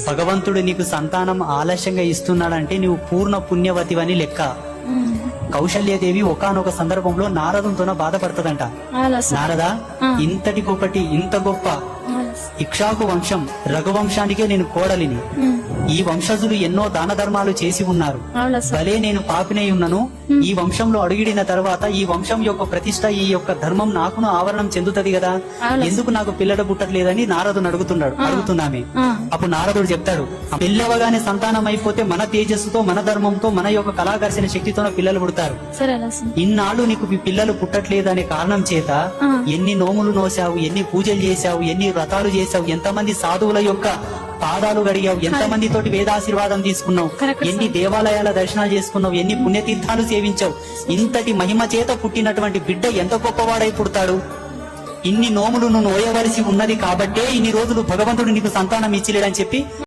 భగవంతుడు నీకు సంతానం ఆలస్యంగా ఇస్తున్నాడంటే నువ్వు పూర్ణ పుణ్యవతివని లెక్క. కౌశల్యదేవి ఒకానొక సందర్భంలో నారదంతోన బాధపడుతుందంట. నారదా, ఇంతటి గొప్పటి ఇంత గొప్ప ఇక్ష్వాకు వంశం రఘువంశానికే నేను కోడలిని. ఈ వంశజులు ఎన్నో దాన ధర్మాలు చేసి ఉన్నారు. భలే నేను పాపినై ఉన్నను. ఈ వంశంలో అడుగిడిన తర్వాత ఈ వంశం యొక్క ప్రతిష్ట, ఈ యొక్క ధర్మం నాకును ఆవరణం చెందుతది కదా, ఎందుకు నాకు పిల్లలు పుట్టట్లేదని నారదుని అడుగుతున్నామే. అప్పుడు నారదుడు చెప్తాడు, పిల్లవగానే సంతానం అయిపోతే మన తేజస్సుతో, మన ధర్మంతో, మన యొక్క కళాకర్షణ శక్తితో పిల్లలు పుడతారు. ఇన్నాళ్ళు నీకు పిల్లలు పుట్టట్లేదు అనే కారణం చేత ఎన్ని నోములు నోసావు, ఎన్ని పూజలు చేశావు, ఎన్ని వ్రతాలు చేశావు, ఎంతమంది సాధువుల యొక్క పాదాలు గడిగావు, ఎంతమంది తోటి వేదాశీర్వాదం తీసుకున్నావు, ఎన్ని దేవాలయాల దర్శనాలు చేసుకున్నావు, ఎన్ని పుణ్యతీర్థాలు సేవించావు. ఇంతటి మహిమ చేత పుట్టినటువంటి బిడ్డ ఎంత గొప్పవాడై పుడతాడు. ఇన్ని నోములు నువ్వు నోయవలసి ఉన్నది కాబట్టే ఇన్ని రోజులు భగవంతుడు నీకు సంతానం ఇచ్చిలేడని చెప్పి